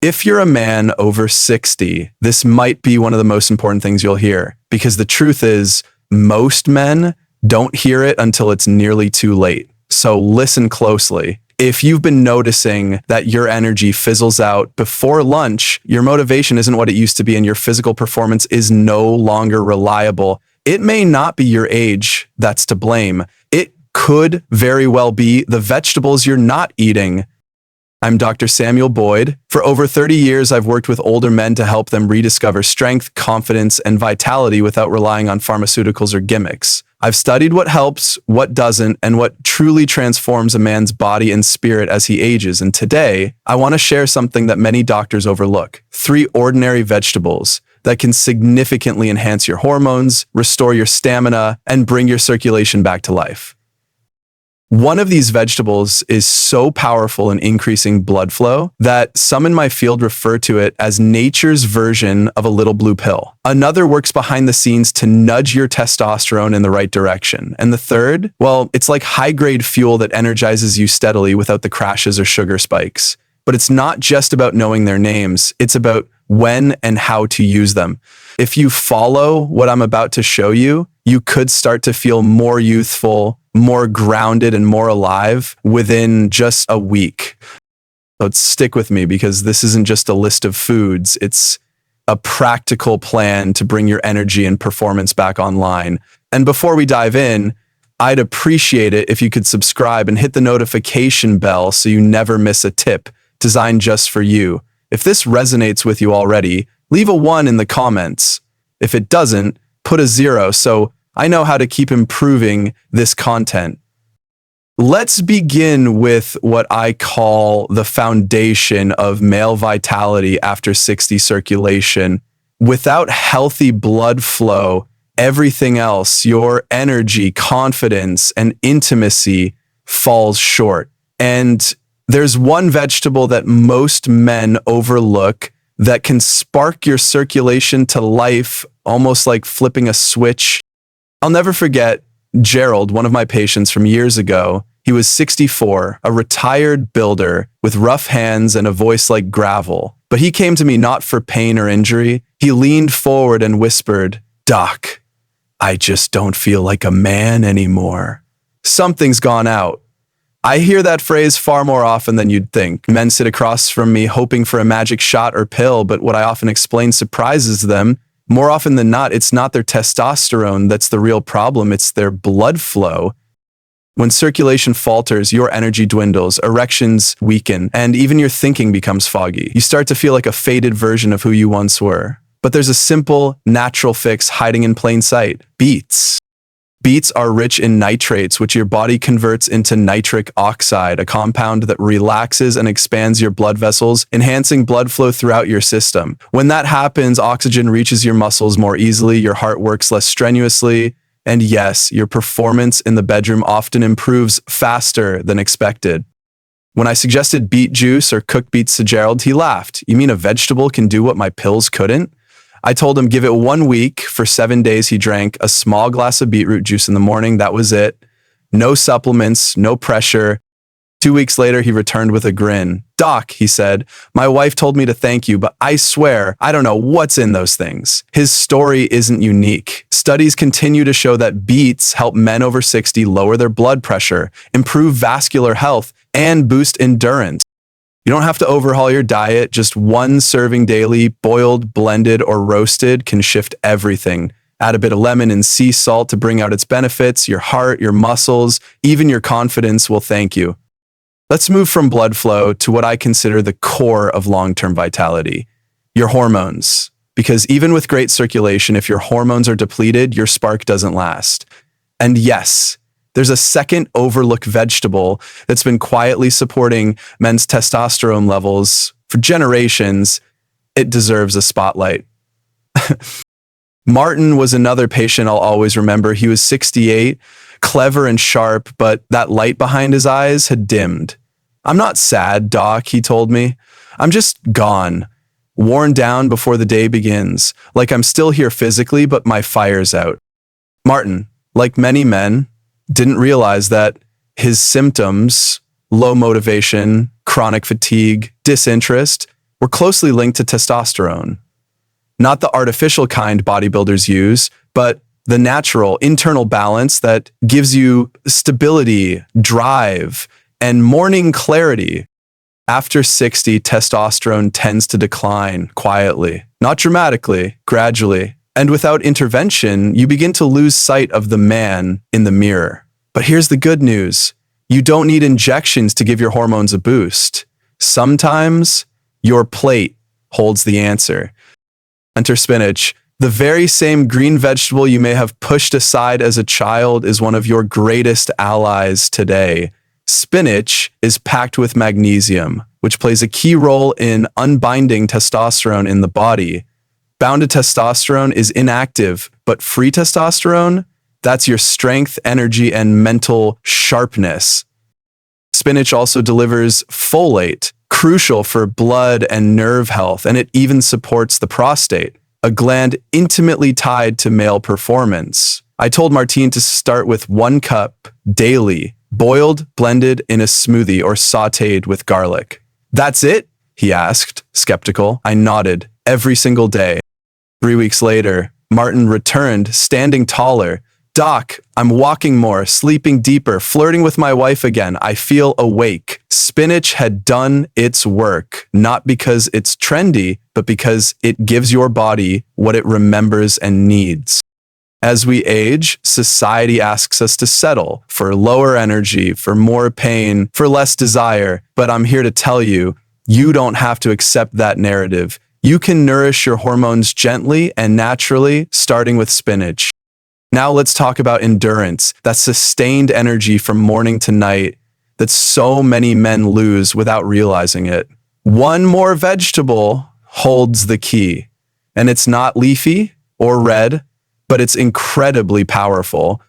If you're a man over 60, this might be one of the most important things you'll hear, because the truth is, most men don't hear it until it's nearly too late. So listen closely. If you've been noticing that your energy fizzles out before lunch, your motivation isn't what it used to be, and your physical performance is no longer reliable, it may not be your age that's to blame. It could very well be the vegetables you're not eating. I'm Dr. Samuel Boyd. For over 30 years, I've worked with older men to help them rediscover strength, confidence, and vitality without relying on pharmaceuticals or gimmicks. I've studied what helps, what doesn't, and what truly transforms a man's body and spirit as he ages. And today, I want to share something that many doctors overlook: 3 ordinary vegetables that can significantly enhance your hormones, restore your stamina, and bring your circulation back to life. One of these vegetables is so powerful in increasing blood flow that some in my field refer to it as nature's version of a little blue pill. Another works behind the scenes to nudge your testosterone in the right direction. And the third, well, it's like high-grade fuel that energizes you steadily without the crashes or sugar spikes. But it's not just about knowing their names, it's about when and how to use them. If you follow what I'm about to show you, you could start to feel more youthful, more grounded, and more alive within just a week. So stick with me, because this isn't just a list of foods, it's a practical plan to bring your energy and performance back online. And before we dive in, I'd appreciate it if you could subscribe and hit the notification bell so you never miss a tip designed just for you. If this resonates with you already, leave a 1 in the comments. If it doesn't, put a 0 so I know how to keep improving this content. Let's begin with what I call the foundation of male vitality after 60 circulation. Without healthy blood flow, everything else, your energy, confidence, and intimacy, falls short. And there's one vegetable that most men overlook that can spark your circulation to life, almost like flipping a switch. I'll never forget Gerald, one of my patients from years ago. He was 64, a retired builder with rough hands and a voice like gravel. But he came to me not for pain or injury. He leaned forward and whispered, "Doc, I just don't feel like a man anymore. Something's gone out." I hear that phrase far more often than you'd think. Men sit across from me hoping for a magic shot or pill, but what I often explain surprises them. More often than not, it's not their testosterone that's the real problem, it's their blood flow. When circulation falters, your energy dwindles, erections weaken, and even your thinking becomes foggy. You start to feel like a faded version of who you once were. But there's a simple, natural fix hiding in plain sight: beets. Beets are rich in nitrates, which your body converts into nitric oxide, a compound that relaxes and expands your blood vessels, enhancing blood flow throughout your system. When that happens, oxygen reaches your muscles more easily, your heart works less strenuously, and yes, your performance in the bedroom often improves faster than expected. When I suggested beet juice or cooked beets to Gerald, he laughed. "You mean a vegetable can do what my pills couldn't?" I told him give it 1 week. For 7 days, he drank a small glass of beetroot juice in the morning. That was it. No supplements, no pressure. 2 weeks later, he returned with a grin. "Doc," he said, "my wife told me to thank you, but I swear, I don't know what's in those things." His story isn't unique. Studies continue to show that beets help men over 60 lower their blood pressure, improve vascular health, and boost endurance. You don't have to overhaul your diet. Just 1 serving daily, boiled, blended, or roasted, can shift everything. Add a bit of lemon and sea salt to bring out its benefits. Your heart, your muscles, even your confidence will thank you. Let's move from blood flow to what I consider the core of long-term vitality: your hormones. Because even with great circulation, if your hormones are depleted, your spark doesn't last. And yes, there's a second overlooked vegetable that's been quietly supporting men's testosterone levels for generations. It deserves a spotlight. Martin was another patient I'll always remember. He was 68, clever and sharp, but that light behind his eyes had dimmed. "I'm not sad, Doc," he told me. "I'm just gone, worn down before the day begins. Like I'm still here physically, but my fire's out." Martin, like many men, didn't realize that his symptoms, low motivation, chronic fatigue, disinterest, were closely linked to testosterone. Not the artificial kind bodybuilders use, but the natural internal balance that gives you stability, drive, and morning clarity. After 60, testosterone tends to decline quietly, not dramatically, gradually. And without intervention, you begin to lose sight of the man in the mirror. But here's the good news. You don't need injections to give your hormones a boost. Sometimes your plate holds the answer. Enter spinach. The very same green vegetable you may have pushed aside as a child is one of your greatest allies today. Spinach is packed with magnesium, which plays a key role in unbinding testosterone in the body. Bounded testosterone is inactive, but free testosterone, that's your strength, energy, and mental sharpness. Spinach also delivers folate, crucial for blood and nerve health, and it even supports the prostate, a gland intimately tied to male performance. I told Martine to start with 1 cup daily, boiled, blended in a smoothie, or sautéed with garlic. That's it? He asked, skeptical. I nodded. Every single day. 3 weeks later, Martin returned, standing taller. Doc, I'm walking more, sleeping deeper, flirting with my wife again. I feel awake. Spinach had done its work, not because it's trendy, but because it gives your body what it remembers and needs. As we age, society asks us to settle for lower energy, for more pain, for less desire. But I'm here to tell you, you don't have to accept that narrative. You can nourish your hormones gently and naturally, starting with spinach. Now let's talk about endurance, that sustained energy from morning to night that so many men lose without realizing it. One more vegetable holds the key, and it's not leafy or red, but it's incredibly powerful.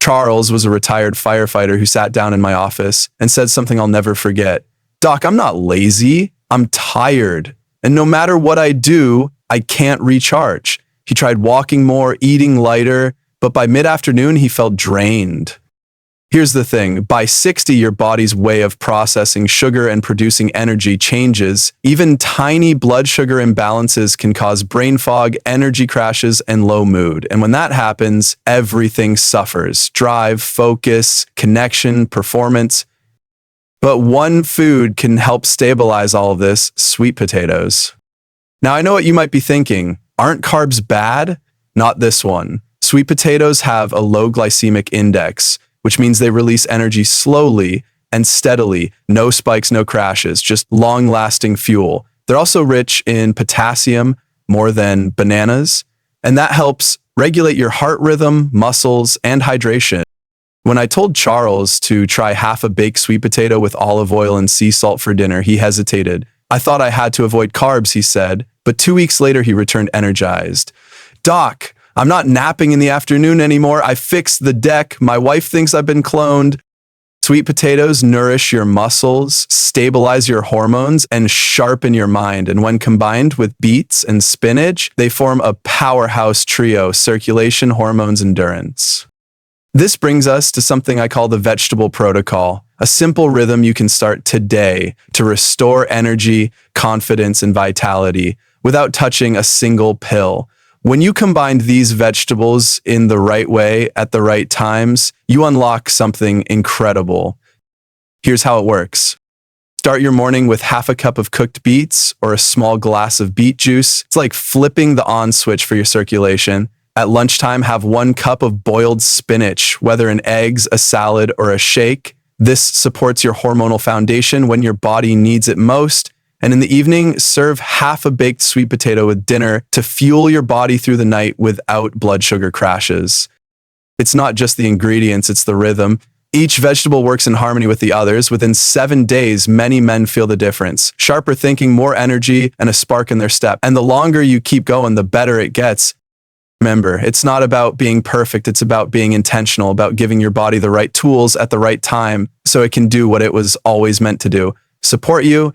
Charles was a retired firefighter who sat down in my office and said something I'll never forget. Doc, I'm not lazy, I'm tired. And no matter what I do, I can't recharge. He tried walking more, eating lighter, but by mid-afternoon, he felt drained. Here's the thing, by 60, your body's way of processing sugar and producing energy changes. Even tiny blood sugar imbalances can cause brain fog, energy crashes, and low mood. And when that happens, everything suffers. Drive, focus, connection, performance. But one food can help stabilize all of this, sweet potatoes. Now, I know what you might be thinking. Aren't carbs bad? Not this one. Sweet potatoes have a low glycemic index, which means they release energy slowly and steadily. No spikes, no crashes, just long-lasting fuel. They're also rich in potassium, more than bananas, and that helps regulate your heart rhythm, muscles, and hydration. When I told Charles to try half a baked sweet potato with olive oil and sea salt for dinner, he hesitated. I thought I had to avoid carbs, he said, but 2 weeks later he returned energized. Doc, I'm not napping in the afternoon anymore. I fixed the deck. My wife thinks I've been cloned. Sweet potatoes nourish your muscles, stabilize your hormones, and sharpen your mind. And when combined with beets and spinach, they form a powerhouse trio: circulation, hormones, endurance. This brings us to something I call the vegetable protocol, a simple rhythm you can start today to restore energy, confidence, and vitality without touching a single pill. When you combine these vegetables in the right way at the right times, you unlock something incredible. Here's how it works. Start your morning with half a cup of cooked beets or a small glass of beet juice. It's like flipping the on switch for your circulation. At lunchtime, have 1 cup of boiled spinach, whether in eggs, a salad, or a shake. This supports your hormonal foundation when your body needs it most. And in the evening, serve half a baked sweet potato with dinner to fuel your body through the night without blood sugar crashes. It's not just the ingredients, it's the rhythm. Each vegetable works in harmony with the others. Within 7 days, many men feel the difference. Sharper thinking, more energy, and a spark in their step. And the longer you keep going, the better it gets. Remember, it's not about being perfect, it's about being intentional, about giving your body the right tools at the right time so it can do what it was always meant to do. Support you.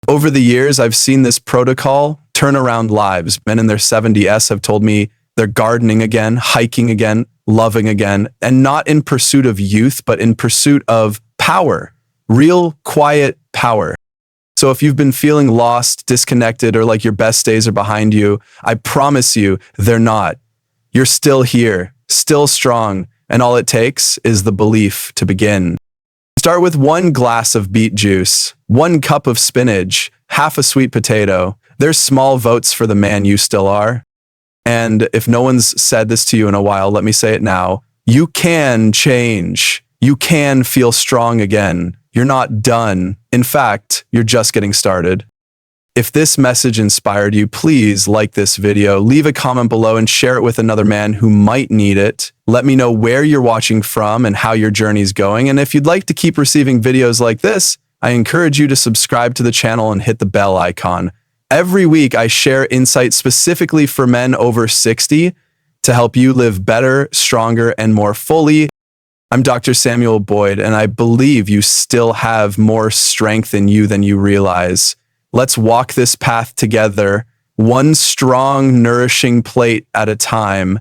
Over the years, I've seen this protocol turn around lives. Men in their 70s have told me they're gardening again, hiking again, loving again, and not in pursuit of youth, but in pursuit of power, real, quiet power. So if you've been feeling lost, disconnected, or like your best days are behind you, I promise you they're not. You're still here, still strong, and all it takes is the belief to begin. Start with 1 glass of beet juice, 1 cup of spinach, half a sweet potato. There's small votes for the man you still are. And if no one's said this to you in a while, let me say it now. You can change. You can feel strong again. You're not done. In fact, you're just getting started. If this message inspired you, please like this video, leave a comment below and share it with another man who might need it. Let me know where you're watching from and how your journey's going. And if you'd like to keep receiving videos like this, I encourage you to subscribe to the channel and hit the bell icon. Every week, I share insights specifically for men over 60 to help you live better, stronger, and more fully. I'm Dr. Samuel Boyd, and I believe you still have more strength in you than you realize. Let's walk this path together, one strong, nourishing plate at a time.